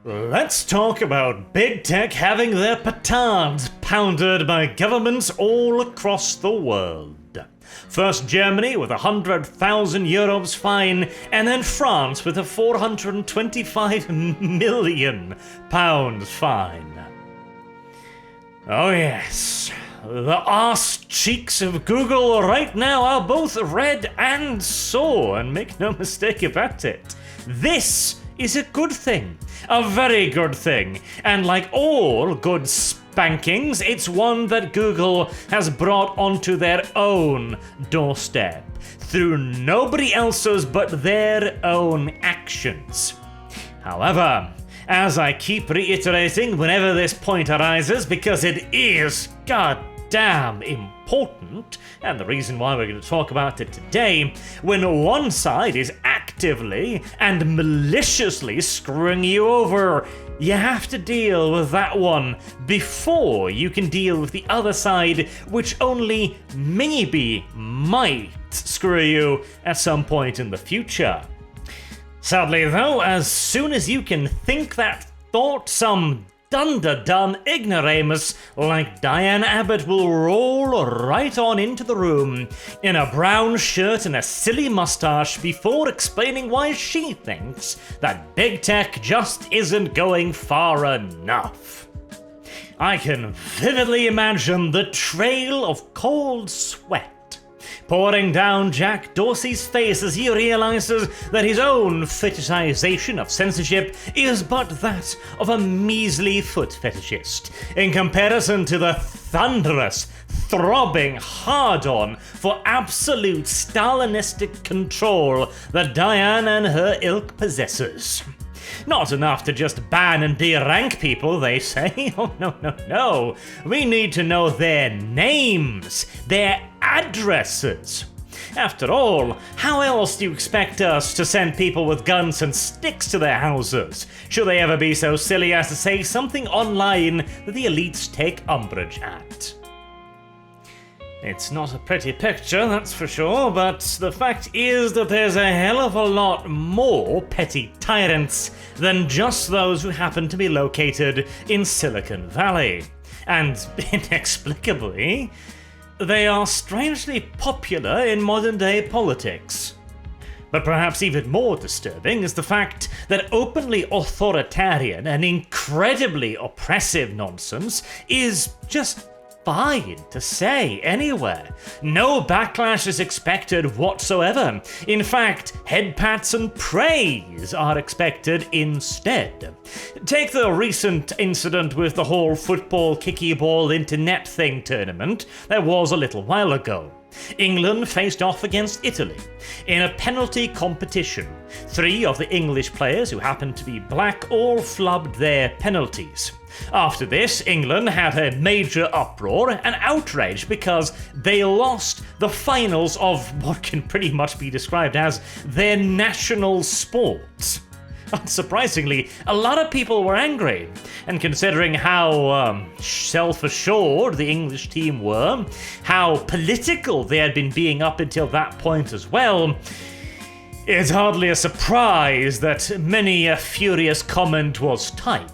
Let's talk about big tech having their petards pounded by governments all across the world. First Germany with 100,000 euros fine, and then France with a 425 million pounds fine. Oh yes, the arse cheeks of Google right now are both red and sore, and make no mistake about it. This is a good thing, a very good thing, and like all good spankings, it's one that Google has brought onto their own doorstep, through nobody else's but their own actions. However, as I keep reiterating whenever this point arises, because it is goddamn important, and the reason why we're going to talk about it today, when one side is actively and maliciously screwing you over, you have to deal with that one before you can deal with the other side, which only maybe might screw you at some point in the future. Sadly though, as soon as you can think that thought, some dun-da-dun ignoramus like Diane Abbott will roll right on into the room in a brown shirt and a silly mustache before explaining why she thinks that big tech just isn't going far enough. I can vividly imagine the trail of cold sweat pouring down Jack Dorsey's face as he realizes that his own fetishization of censorship is but that of a measly foot fetishist, in comparison to the thunderous, throbbing hard-on for absolute Stalinistic control that Diane and her ilk possesses. Not enough to just ban and derank people, they say. Oh, no. We need to know their names, their addresses. After all, how else do you expect us to send people with guns and sticks to their houses, should they ever be so silly as to say something online that the elites take umbrage at? It's not a pretty picture, that's for sure, but the fact is that there's a hell of a lot more petty tyrants than just those who happen to be located in Silicon Valley. And inexplicably, they are strangely popular in modern-day politics. But perhaps even more disturbing is the fact that openly authoritarian and incredibly oppressive nonsense is just fine to say anywhere. No backlash is expected whatsoever. In fact, head pats and praise are expected instead. Take the recent incident with the whole football kicky ball into net thing tournament that was a little while ago. England faced off against Italy in a penalty competition. 3 of the English players who happened to be black all flubbed their penalties. After this, England had a major uproar and outrage because they lost the finals of what can pretty much be described as their national sport. Unsurprisingly, a lot of people were angry, and considering how self-assured the English team were, how political they had been being up until that point as well, it's hardly a surprise that many a furious comment was typed.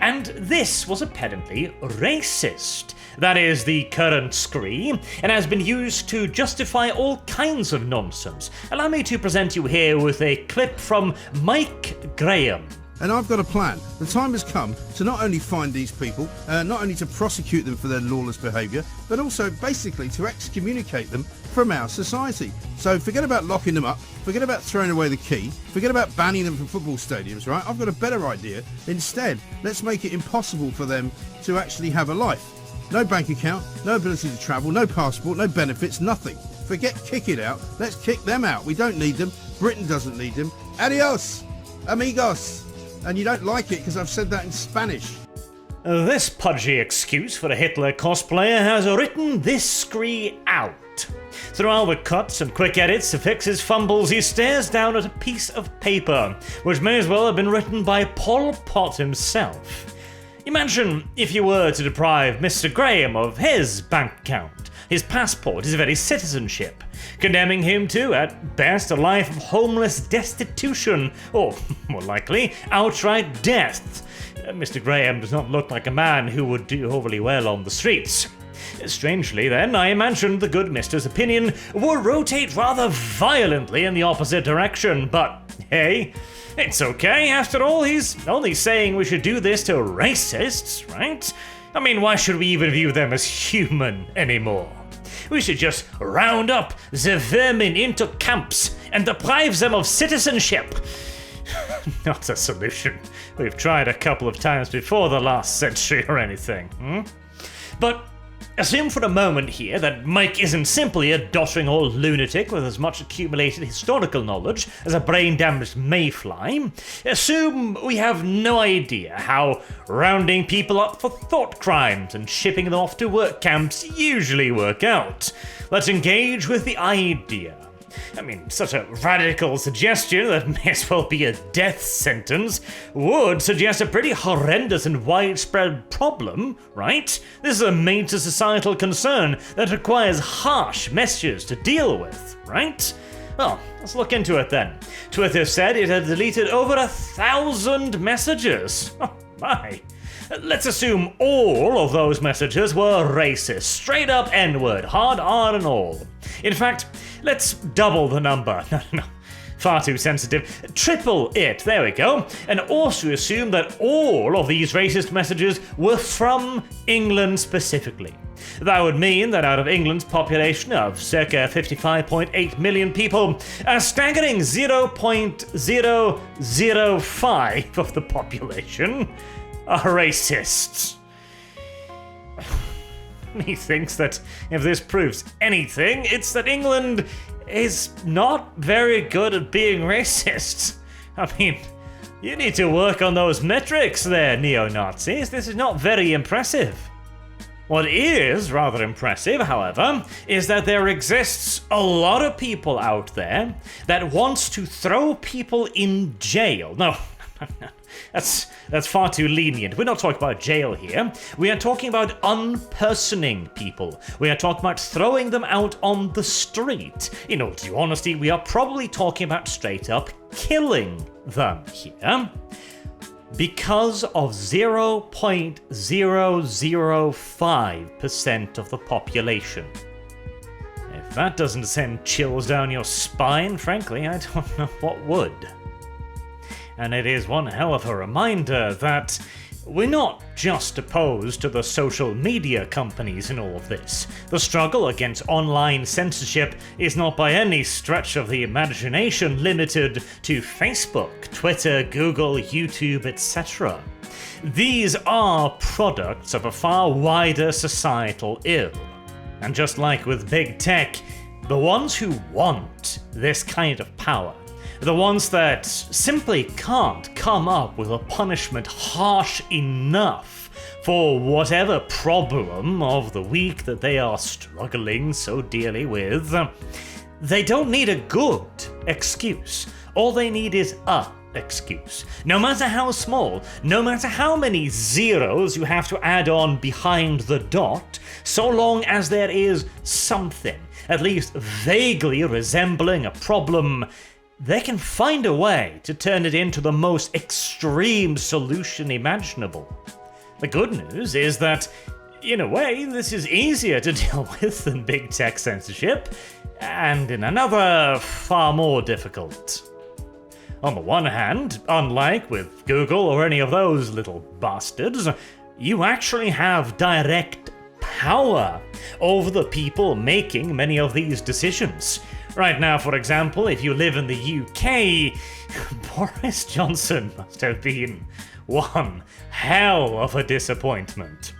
And this was apparently racist. That is the current scree, and has been used to justify all kinds of nonsense. Allow me to present you here with a clip from Mike Graham. And I've got a plan. The time has come to not only find these people, not only to prosecute them for their lawless behaviour, but also basically to excommunicate them from our society. So forget about locking them up, forget about throwing away the key, forget about banning them from football stadiums, right? I've got a better idea. Instead, let's make it impossible for them to actually have a life. No bank account, no ability to travel, no passport, no benefits, nothing. Forget kick it out, let's kick them out. We don't need them, Britain doesn't need them. Adios, amigos. And you don't like it because I've said that in Spanish. This pudgy excuse for a Hitler cosplayer has written this scree out. Through all the cuts and quick edits to fix his fumbles, he stares down at a piece of paper, which may as well have been written by Pol Pot himself. Imagine if you were to deprive Mr. Graham of his bank account, His passport is very citizenship, condemning him to, at best, a life of homeless destitution, or, more likely, outright death. Mr. Graham does not look like a man who would do overly well on the streets. Strangely, then, I imagined the good mister's opinion would rotate rather violently in the opposite direction, but hey, it's okay. After all, he's only saying we should do this to racists, right? I mean, why should we even view them as human anymore? We should just round up the vermin into camps and deprive them of citizenship. Not a solution. We've tried a couple of times before the last century or anything. But assume for a moment here that Mike isn't simply a doddering old lunatic with as much accumulated historical knowledge as a brain-damaged mayfly. Assume we have no idea how rounding people up for thought crimes and shipping them off to work camps usually work out. Let's engage with the idea. I mean, such a radical suggestion that may as well be a death sentence would suggest a pretty horrendous and widespread problem, right? This is a major societal concern that requires harsh measures to deal with, right? Well, let's look into it then. Twitter said it had deleted over 1,000 messages. Oh my. Let's assume all of those messages were racist, straight up N-word, hard R and all. In fact, let's double the number. No, far too sensitive. Triple it, there we go. And also assume that all of these racist messages were from England specifically. That would mean that out of England's population of circa 55.8 million people, a staggering 0.005 of the population are racists. He thinks that if this proves anything, it's that England is not very good at being racist. I mean, you need to work on those metrics there, neo-Nazis. This is not very impressive. What is rather impressive, however, is that there exists a lot of people out there that wants to throw people in jail. No. That's far too lenient. We're not talking about jail here. We are talking about unpersoning people. We are talking about throwing them out on the street. In all due honesty, we are probably talking about straight up killing them here. Because of 0.005% of the population. If that doesn't send chills down your spine, frankly, I don't know what would. And it is one hell of a reminder that we're not just opposed to the social media companies in all of this. The struggle against online censorship is not by any stretch of the imagination limited to Facebook, Twitter, Google, YouTube, etc. These are products of a far wider societal ill. And just like with big tech, the ones who want this kind of power, the ones that simply can't come up with a punishment harsh enough for whatever problem of the week that they are struggling so dearly with, they don't need a good excuse. All they need is a excuse. No matter how small, no matter how many zeros you have to add on behind the dot, so long as there is something, at least vaguely resembling a problem, they can find a way to turn it into the most extreme solution imaginable. The good news is that, in a way, this is easier to deal with than big tech censorship, and in another, far more difficult. On the one hand, unlike with Google or any of those little bastards, you actually have direct power over the people making many of these decisions. Right now, for example, if you live in the UK, Boris Johnson must have been one hell of a disappointment.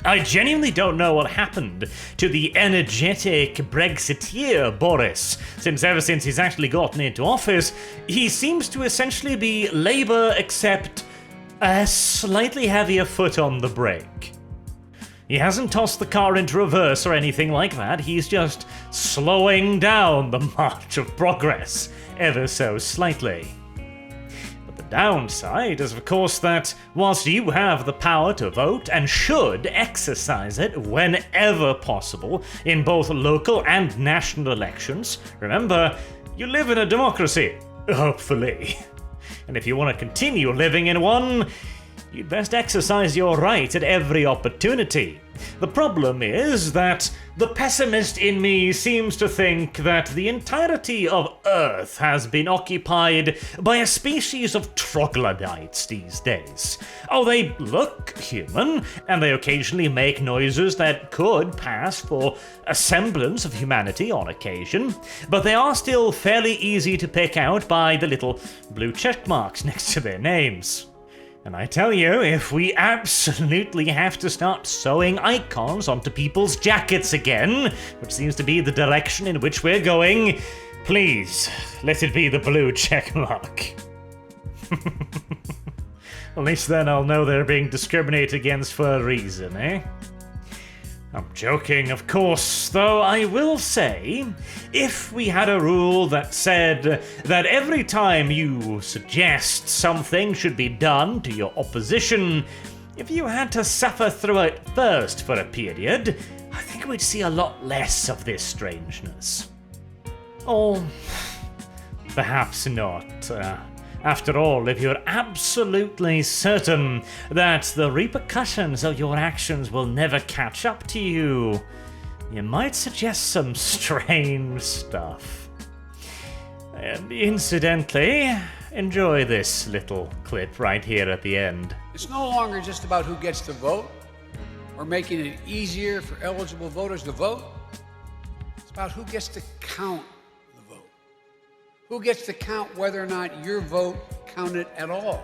I genuinely don't know what happened to the energetic Brexiteer Boris, since ever since he's actually gotten into office, he seems to essentially be Labour except a slightly heavier foot on the brake. He hasn't tossed the car into reverse or anything like that, he's just slowing down the march of progress ever so slightly. But the downside is, of course, that whilst you have the power to vote and should exercise it whenever possible in both local and national elections, remember, you live in a democracy, hopefully. And if you want to continue living in one, you'd best exercise your right at every opportunity. The problem is that the pessimist in me seems to think that the entirety of Earth has been occupied by a species of troglodytes these days. Oh, they look human, and they occasionally make noises that could pass for a semblance of humanity on occasion, but they are still fairly easy to pick out by the little blue check marks next to their names. And I tell you, if we absolutely have to start sewing icons onto people's jackets again, which seems to be the direction in which we're going, please, let it be the blue check mark. At least then I'll know they're being discriminated against for a reason, eh? I'm joking, of course, though I will say, if we had a rule that said that every time you suggest something should be done to your opposition, if you had to suffer through it first for a period, I think we'd see a lot less of this strangeness. Or perhaps not. After all, if you're absolutely certain that the repercussions of your actions will never catch up to you, you might suggest some strange stuff. Incidentally, enjoy this little clip right here at the end. It's no longer just about who gets to vote or making it easier for eligible voters to vote. It's about who gets to count the vote. Who gets to count whether or not your vote counted at all.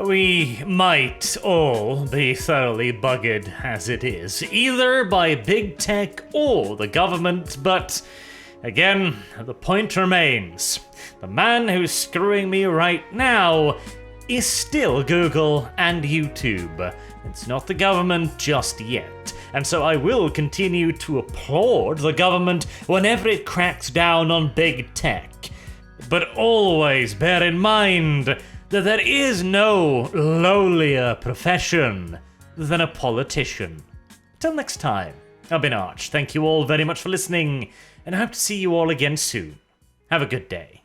We might all be thoroughly buggered as it is, either by big tech or the government, but again, the point remains. The man who's screwing me right now is still Google and YouTube. It's not the government just yet, and so I will continue to applaud the government whenever it cracks down on big tech. But always bear in mind that there is no lowlier profession than a politician. Till next time, I've been Arch. Thank you all very much for listening, and I hope to see you all again soon. Have a good day.